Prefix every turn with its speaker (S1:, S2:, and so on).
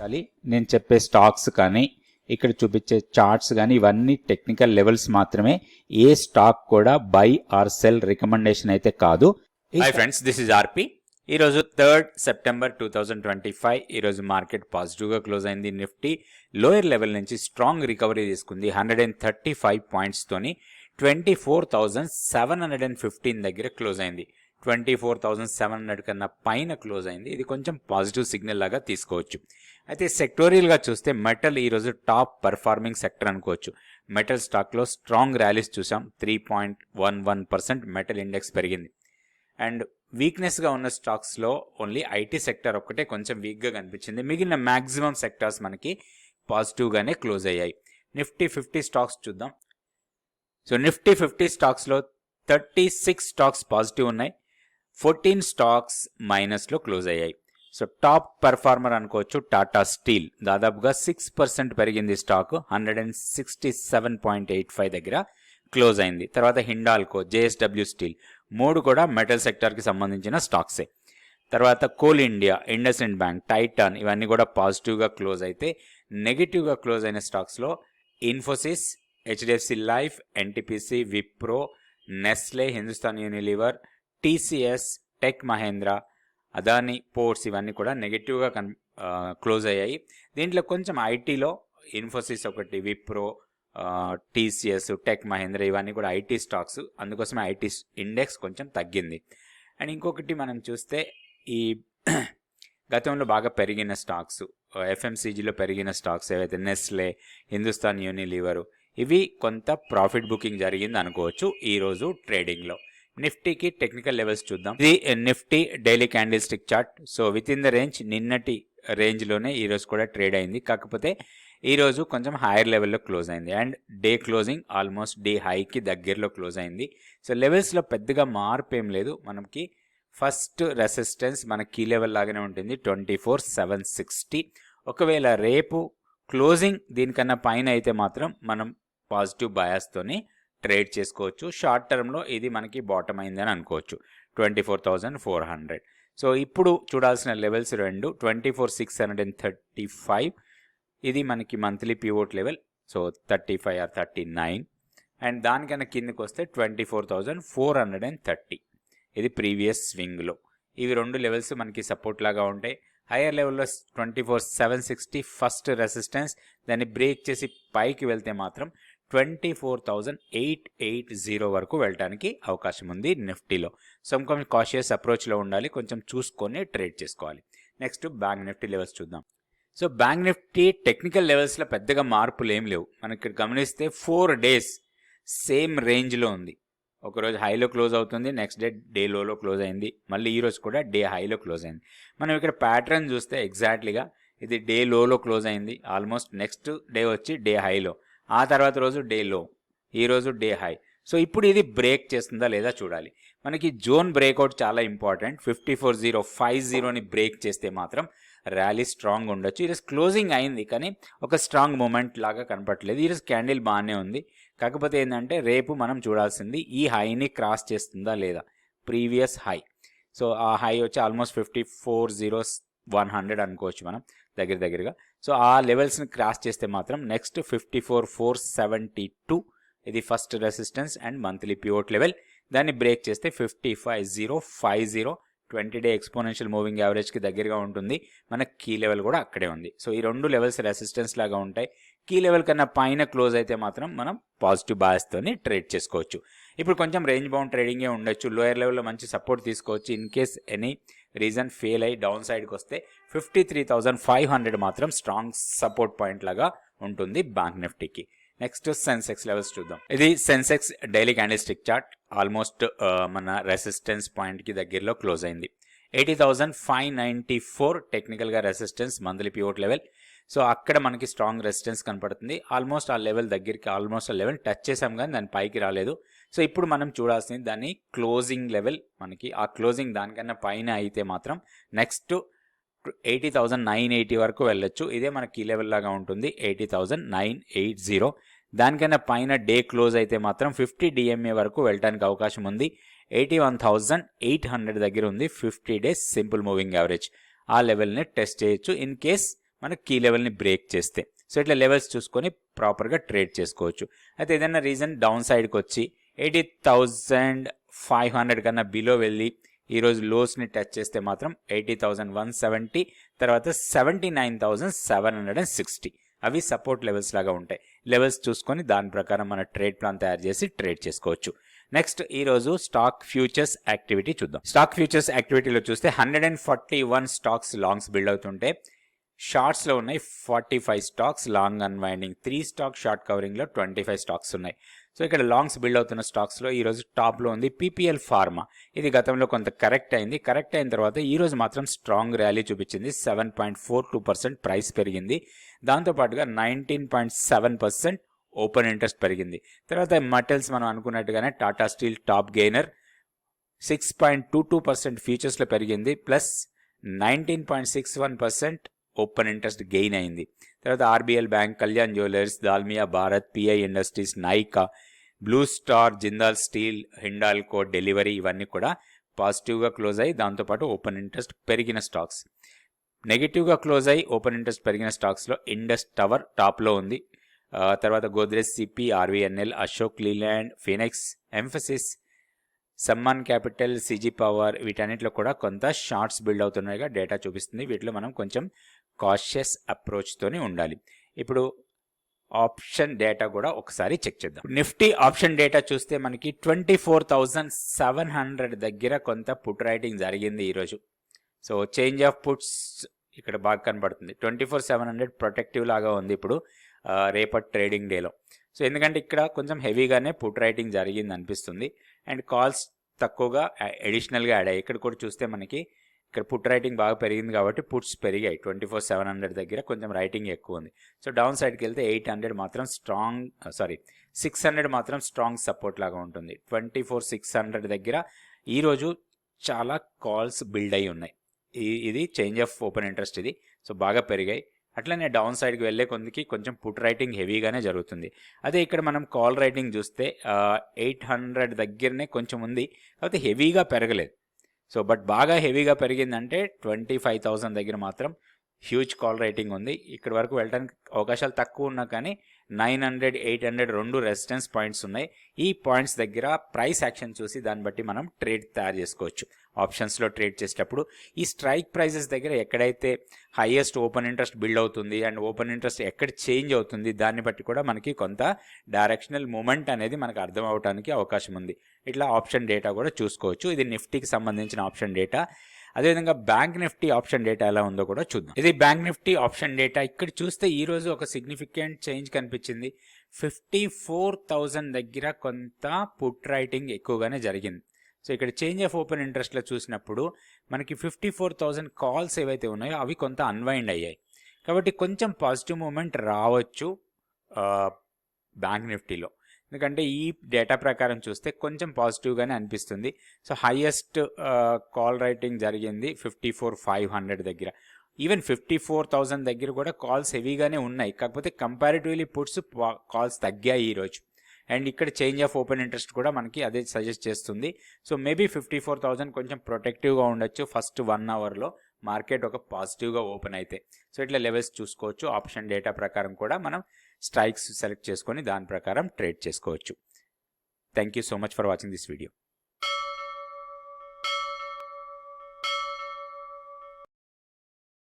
S1: గమనించాలి. నేను చెప్పే స్టాక్స్ కానీ ఇక్కడ చూపించే చార్ట్స్ కానీ ఇవన్నీ టెక్నికల్ లెవెల్స్ మాత్రమే. ఏ స్టాక్ కూడా బై ఆర్ సెల్ రికమెండేషన్ అయితే కాదు.
S2: హాయ్ ఫ్రెండ్స్, దిస్ ఇస్ ఆర్పి. ఈరోజు 3rd సెప్టెంబర్ 2025. ఈరోజు మార్కెట్ పాజిటివ్గా క్లోజ్ అయింది. నిఫ్టీ లోయర్ లెవెల్ నుంచి స్ట్రాంగ్ రికవరీ తీసుకుంది. 135 పాయింట్స్తోని 24,715 దగ్గర క్లోజ్ అయింది. 24,700 కన్నా పైన క్లోజ్ అయింది. ఇది కొంచెం పాజిటివ్ సిగ్నల్ లాగా తీసుకోవచ్చు. అయితే సెక్టోరియల్గా చూస్తే మెటల్ ఈరోజు టాప్ పర్ఫార్మింగ్ సెక్టర్ అనుకోవచ్చు. మెటల్ స్టాక్లో స్ట్రాంగ్ ర్యాలీస్ చూసాం. 3.11% మెటల్ ఇండెక్స్ పెరిగింది. అండ్ వీక్నెస్గా ఉన్న స్టాక్స్లో ఓన్లీ ఐటీ సెక్టర్ ఒక్కటే కొంచెం వీక్గా కనిపించింది. మిగిలిన మ్యాక్సిమం సెక్టార్స్ మనకి పాజిటివ్గానే క్లోజ్ అయ్యాయి. నిఫ్టీ 50 స్టాక్స్ చూద్దాం. సో నిఫ్టీ 50 స్టాక్స్లో 36 స్టాక్స్ పాజిటివ్ ఉన్నాయి, 14 స్టాక్స్ మైనస్లో క్లోజ్ అయ్యాయి. సో టాప్ పర్ఫార్మర్ అనుకోవచ్చు టాటా స్టీల్. దాదాపుగా 6% పెరిగింది స్టాక్. 167.85 దగ్గర క్లోజ్ అయింది. తర్వాత హిండాల్కో, జేఎస్డబ్ల్యూ స్టీల్, మూడు కూడా మెటల్ సెక్టార్కి సంబంధించిన స్టాక్సే. తర్వాత Coal India, IndusInd Bank, Titan ఇవన్నీ కూడా పాజిటివ్గా క్లోజ్ అయితే నెగిటివ్గా క్లోజ్ అయిన స్టాక్స్లో Infosys, HDFC Life, NTPC, Wipro, Nestle, Hindustan Unilever, TCS, Tech Mahindra, Adani Ports ఇవన్నీ కూడా నెగిటివ్గా క్లోజ్ అయ్యాయి. దీంట్లో కొంచెం ఐటీలో ఇన్ఫోసిస్ ఒకటి, విప్రో, టీసీఎస్, టెక్ మహేంద్ర ఇవన్నీ కూడా ఐటీ స్టాక్స్. అందుకోసమే ఐటీ ఇండెక్స్ కొంచెం తగ్గింది. అండ్ ఇంకొకటి మనం చూస్తే ఈ గతంలో బాగా పెరిగిన స్టాక్స్, ఎఫ్ఎంసీజీలో పెరిగిన స్టాక్స్ ఏవైతే నెస్లే, హిందుస్థాన్ యూనిలివర్, ఇవి కొంత ప్రాఫిట్ బుకింగ్ జరిగింది అనుకోవచ్చు ఈరోజు ట్రేడింగ్లో. నిఫ్టీకి టెక్నికల్ లెవెల్స్ చూద్దాం. ఇది Nifty daily candle stick chart. So with in the range, నిన్నటి రేంజ్లోనే ఈరోజు కూడా ట్రేడ్ అయింది. కాకపోతే ఈరోజు కొంచెం హైయర్ లెవెల్లో క్లోజ్ అయింది. And day closing almost day హైకి దగ్గరలో క్లోజ్ అయింది. సో లెవెల్స్లో పెద్దగా మార్పు ఏం లేదు. మనకి ఫస్ట్ రెసిస్టెన్స్ మన కీ లెవెల్ లాగానే ఉంటుంది, 24,760. ఒకవేళ రేపు క్లోజింగ్ దీనికన్నా పైన అయితే మాత్రం మనం పాజిటివ్ బయాస్తోని ట్రేడ్ చేసుకోవచ్చు. షార్ట్ టర్మ్లో ఇది మనకి బాటమ్ అయిందని అనుకోవచ్చు, 24,400. సో ఇప్పుడు చూడాల్సిన లెవెల్స్ రెండు, 24,635 ఇది మనకి monthly pivot level. So 35 or 39. And దానికన్నా కిందకి వస్తే 24,430 ఇది ప్రీవియస్ స్వింగ్లో. ఇవి రెండు లెవెల్స్ మనకి సపోర్ట్ లాగా ఉంటాయి. హైయర్ లెవెల్లో 24,760 ఫస్ట్ రెసిస్టెన్స్. దాన్ని బ్రేక్ చేసి పైకి వెళ్తే మాత్రం 24,880 వరకు వెళ్ళడానికి అవకాశం ఉంది నిఫ్టీలో. సో కొంచెం కాషియస్ అప్రోచ్లో ఉండాలి, కొంచెం చూసుకొని ట్రేడ్ చేసుకోవాలి. నెక్స్ట్ బ్యాంక్ నిఫ్టీ లెవెల్స్ చూద్దాం. సో బ్యాంక్ నిఫ్టీ టెక్నికల్ లెవెల్స్లో పెద్దగా మార్పులు ఏం లేవు. మనకి ఇక్కడ గమనిస్తే 4 డేస్ సేమ్ రేంజ్లో ఉంది. ఒకరోజు హైలో క్లోజ్ అవుతుంది, నెక్స్ట్ డే లోలో క్లోజ్ అయింది, మళ్ళీ ఈరోజు కూడా డే హైలో క్లోజ్ అయింది. మనం ఇక్కడ ప్యాటర్న్ చూస్తే ఎగ్జాక్ట్లీగా ఇది డే లోలో క్లోజ్ అయింది. ఆల్మోస్ట్ నెక్స్ట్ డే వచ్చి డే హైలో, ఆ తర్వాత రోజు డే లో, ఈరోజు డే హై. సో ఇప్పుడు ఇది బ్రేక్ చేస్తుందా లేదా చూడాలి. మనకి జోన్ బ్రేక్అవుట్ చాలా ఇంపార్టెంట్. 54,050ని బ్రేక్ చేస్తే మాత్రం ర్యాలీ స్ట్రాంగ్ ఉండొచ్చు. ఈరోజు క్లోజింగ్ అయింది కానీ ఒక స్ట్రాంగ్ మూమెంట్ లాగా కనపట్లేదు. ఈరోజు క్యాండిల్ బాగానే ఉంది. కాకపోతే ఏంటంటే రేపు మనం చూడాల్సింది ఈ హైని క్రాస్ చేస్తుందా లేదా, ప్రీవియస్ హై. సో ఆ హై వచ్చి ఆల్మోస్ట్ 54,100 అనుకోవచ్చు మనం దగ్గరగా. సో ఆ లెవెల్స్ని క్రాస్ చేస్తే మాత్రం నెక్స్ట్ 54,472 ఇది first resistance and monthly pivot level. దాన్ని బ్రేక్ చేస్తే 55,050 20-డే ఎక్స్పోనెన్షియల్ మూవింగ్ యావరేజ్కి దగ్గరగా ఉంటుంది. మన కీ లెవెల్ కూడా అక్కడే ఉంది. సో ఈ రెండు లెవెల్స్ రెసిస్టెన్స్ లాగా ఉంటాయి. కీ లెవెల్ కన్నా పైన క్లోజ్ అయితే మాత్రం మనం పాజిటివ్ బాయస్తోని ట్రేడ్ చేసుకోవచ్చు. ఇప్పుడు కొంచెం రేంజ్ బౌండ్ ట్రేడింగే ఉండొచ్చు. లోయర్ లెవెల్లో మంచి సపోర్ట్ తీసుకోవచ్చు. In case any reason fail అయ్యి డౌన్ సైడ్కి వస్తే 53,500 మాత్రం స్ట్రాంగ్ సపోర్ట్ పాయింట్ లాగా ఉంటుంది బ్యాంక్ నిఫ్టీకి. నెక్స్ట్ సెన్సెక్స్ లెవెల్స్ చూద్దాం. ఇది Sensex daily candle stick chart. Almost మన రెసిస్టెన్స్ పాయింట్కి దగ్గరలో క్లోజ్ అయింది. 80,594 టెక్నికల్గా resistance, monthly pivot level. So అక్కడ మనకి స్ట్రాంగ్ రెసిస్టెన్స్ కనపడుతుంది. ఆల్మోస్ట్ ఆ లెవెల్ దగ్గరికి, ఆల్మోస్ట్ ఆ లెవెల్ టచ్ చేసాం కానీ దాని పైకి రాలేదు. సో ఇప్పుడు మనం చూడాల్సింది దాని క్లోజింగ్ లెవెల్. మనకి ఆ క్లోజింగ్ దానికన్నా పైన అయితే మాత్రం నెక్స్ట్ 80,980 వరకు వెళ్ళొచ్చు. ఇదే మన కీ లెవెల్ లాగా ఉంటుంది, 80,980. దానికన్నా పైన డే క్లోజ్ అయితే మాత్రం 50 DMA వరకు వెళ్ళడానికి అవకాశం ఉంది. 81,800 దగ్గర ఉంది 50 డేస్ సింపుల్ మూవింగ్ యావరేజ్. ఆ లెవెల్ని టెస్ట్ చేయొచ్చు. ఇన్ కేస్ మనకు కీ లెవెల్ని బ్రేక్ చేస్తే. సో ఇట్లా లెవెల్స్ చూసుకొని ప్రాపర్గా ట్రేడ్ చేసుకోవచ్చు. అయితే ఏదైనా రీజన్ డౌన్ సైడ్కి వచ్చి 80,500 కన్నా బిలో వెళ్ళి ఈరోజు లోస్ని టచ్ చేస్తే మాత్రం 80,170, తర్వాత 79,760 అవి సపోర్ట్ లెవెల్స్ లాగా ఉంటాయి. లెవెల్స్ చూసుకొని దాని ప్రకారం మన ట్రేడ్ ప్లాన్ తయారు చేసి ట్రేడ్ చేసుకోవచ్చు. నెక్స్ట్ ఈరోజు స్టాక్ ఫ్యూచర్స్ యాక్టివిటీ చూద్దాం. స్టాక్ ఫ్యూచర్స్ యాక్టివిటీలో చూస్తే 141 స్టాక్స్ లాంగ్స్ బిల్డ్ అవుతుంటే షార్ట్స్లో ఉన్నాయి 45 stocks, long unwinding 3 stock, short కవరింగ్లో 25 స్టాక్స్ ఉన్నాయి. సో ఇక్కడ లాంగ్స్ బిల్డ్ అవుతున్న స్టాక్స్లో ఈరోజు టాప్లో ఉంది PPL ఫార్మా. ఇది గతంలో కొంత కరెక్ట్ అయింది. కరెక్ట్ అయిన తర్వాత ఈరోజు మాత్రం స్ట్రాంగ్ ర్యాలీ చూపించింది. 7.42% ప్రైస్ పెరిగింది. దాంతోపాటుగా 19.7% ఓపెన్ ఇంట్రెస్ట్ పెరిగింది. తర్వాత మెటల్స్ మనం అనుకున్నట్టుగానే టాటా స్టీల్ టాప్ గెయినర్ 6.22% ఫ్యూచర్స్లో పెరిగింది, ప్లస్ 19.61% ఓపెన్ ఇంట్రెస్ట్ గెయిన్ అయింది. తర్వాత RBL bank, Kalyan jewellers, Dalmia Bharat, PI industries, Nykaa, blue star, Jindal steel, Hindalco, delivery ఇవన్నీ కూడా పాజిటివ్గా క్లోజ్ అయ్యి దాంతోపాటు ఓపెన్ ఇంట్రెస్ట్ పెరిగిన స్టాక్స్. నెగిటివ్గా క్లోజ్ అయ్యి ఓపెన్ ఇంట్రెస్ట్ పెరిగిన స్టాక్స్లో ఇండస్ టవర్ టాప్లో ఉంది. తర్వాత Godrej CP, RVNL, Ashok Leyland, Phoenix, emphasis, Samman capital, CG power వీటన్నిటిలో కూడా కొంత షార్ట్స్ బిల్డ్ అవుతున్నాయిగా డేటా చూపిస్తుంది. వీటిలో మనం కొంచెం కాషియస్ అప్రోచ్తోనే ఉండాలి. ఇప్పుడు ఆప్షన్ డేటా కూడా ఒకసారి చెక్ చేద్దాం. నిఫ్టీ ఆప్షన్ డేటా చూస్తే మనకి 24,700 దగ్గర కొంత పుట్ రైటింగ్ జరిగింది ఈరోజు. సో చేంజ్ ఆఫ్ పుట్స్ ఇక్కడ బాగా కనబడుతుంది. 24,700 ప్రొటెక్టివ్ లాగా ఉంది ఇప్పుడు రేపటి ట్రేడింగ్ డేలో. సో ఎందుకంటే ఇక్కడ కొంచెం హెవీగానే పుట్ రైటింగ్ జరిగింది అనిపిస్తుంది. అండ్ కాల్స్ తక్కువగా అడిషనల్గా యాడ్ అయ్యాయి. ఇక్కడ కూడా చూస్తే మనకి ఇక్కడ పుట్ రైటింగ్ బాగా పెరిగింది కాబట్టి పుట్స్ పెరిగాయి. 24,700 దగ్గర కొంచెం రైటింగ్ ఎక్కువ ఉంది. సో డౌన్ సైడ్కి వెళ్తే 800 మాత్రం 600 మాత్రం స్ట్రాంగ్ సపోర్ట్ లాగా ఉంటుంది. 24,600 దగ్గర ఈరోజు చాలా కాల్స్ బిల్డ్ అయి ఉన్నాయి. ఇది చేంజ్ ఆఫ్ ఓపెన్ ఇంట్రెస్ట్ ఇది. సో బాగా పెరిగాయి. అట్లనే డౌన్ సైడ్కి వెళ్ళే కొందికి కొంచెం పుట్ రైటింగ్ హెవీగానే జరుగుతుంది. అదే ఇక్కడ మనం కాల్ రైటింగ్ చూస్తే 800 దగ్గరనే కొంచెం ఉంది, కాకపోతే హెవీగా పెరగలేదు. సో బట్ బాగా హెవీగా పెరిగిందంటే 25,000 దగ్గర మాత్రం హ్యూజ్ కాల్ రైటింగ్ ఉంది. ఇక్కడ వరకు వెళ్ళడానికి అవకాశాలు తక్కువ ఉన్నా కానీ 900, 800 రెండు రెసిస్టెన్స్ పాయింట్స్ ఉన్నాయి. ఈ పాయింట్స్ దగ్గర ప్రైస్ యాక్షన్ చూసి దాన్ని బట్టి మనం ట్రేడ్ తయారు చేసుకోవచ్చు. ఆప్షన్స్లో ట్రేడ్ చేసేటప్పుడు ఈ స్ట్రైక్ ప్రైజెస్ దగ్గర ఎక్కడైతే హైయెస్ట్ ఓపెన్ ఇంట్రెస్ట్ బిల్డ్ అవుతుంది అండ్ ఓపెన్ ఇంట్రెస్ట్ ఎక్కడ చేంజ్ అవుతుంది దాన్ని బట్టి కూడా మనకి కొంత డైరెక్షనల్ మూమెంట్ అనేది మనకు అర్థం అవడానికి అవకాశం ఉంది. ఇట్లా ఆప్షన్ డేటా కూడా చూసుకోవచ్చు. ఇది నిఫ్టీకి సంబంధించిన ఆప్షన్ డేటా. అదేవిధంగా బ్యాంక్ నిఫ్టీ ఆప్షన్ డేటా ఎలా ఉందో కూడా చూద్దాం. ఇది బ్యాంక్ నిఫ్టీ ఆప్షన్ డేటా. ఇక్కడ చూస్తే ఈరోజు ఒక సిగ్నిఫికెంట్ చేంజ్ కనిపించింది. 54,000 దగ్గర కొంత పుట్ రైటింగ్ ఎక్కువగానే జరిగింది. సో ఇక్కడ చేంజ్ ఆఫ్ ఓపెన్ ఇంట్రెస్ట్లో చూసినప్పుడు మనకి 54,000 కాల్స్ ఏవైతే ఉన్నాయో అవి కొంత అన్వైండ్ అయ్యాయి. కాబట్టి కొంచెం పాజిటివ్ మూమెంట్ రావచ్చు బ్యాంక్ నిఫ్టీలో. ఎందుకంటే ఈ డేటా ప్రకారం చూస్తే కొంచెం పాజిటివ్గానే అనిపిస్తుంది. సో హైయెస్ట్ కాల్ రైటింగ్ జరిగింది 54,500 దగ్గర. ఈవెన్ 54,000 దగ్గర కూడా కాల్స్ హెవీగానే ఉన్నాయి. కాకపోతే కంపారిటివ్లీ పుట్స్ కాల్స్ తగ్గాయి ఈరోజు. అండ్ ఇక్కడ చేంజ్ ఆఫ్ ఓపెన్ ఇంట్రెస్ట్ కూడా మనకి అదే సజెస్ట్ చేస్తుంది. సో మేబీ 54,000 కొంచెం ప్రొటెక్టివ్గా ఉండొచ్చు ఫస్ట్ 1 అవర్లో మార్కెట్ ఒక పాజిటివ్గా ఓపెన్ అయితే. సో ఇట్లా లెవెల్స్ చూసుకోవచ్చు. ఆప్షన్ డేటా ప్రకారం కూడా మనం స్ట్రైక్స్ సెలెక్ట్ చేసుకొని దాని ప్రకారం ట్రేడ్ చేసుకోవచ్చు. Thank you so much for watching this video.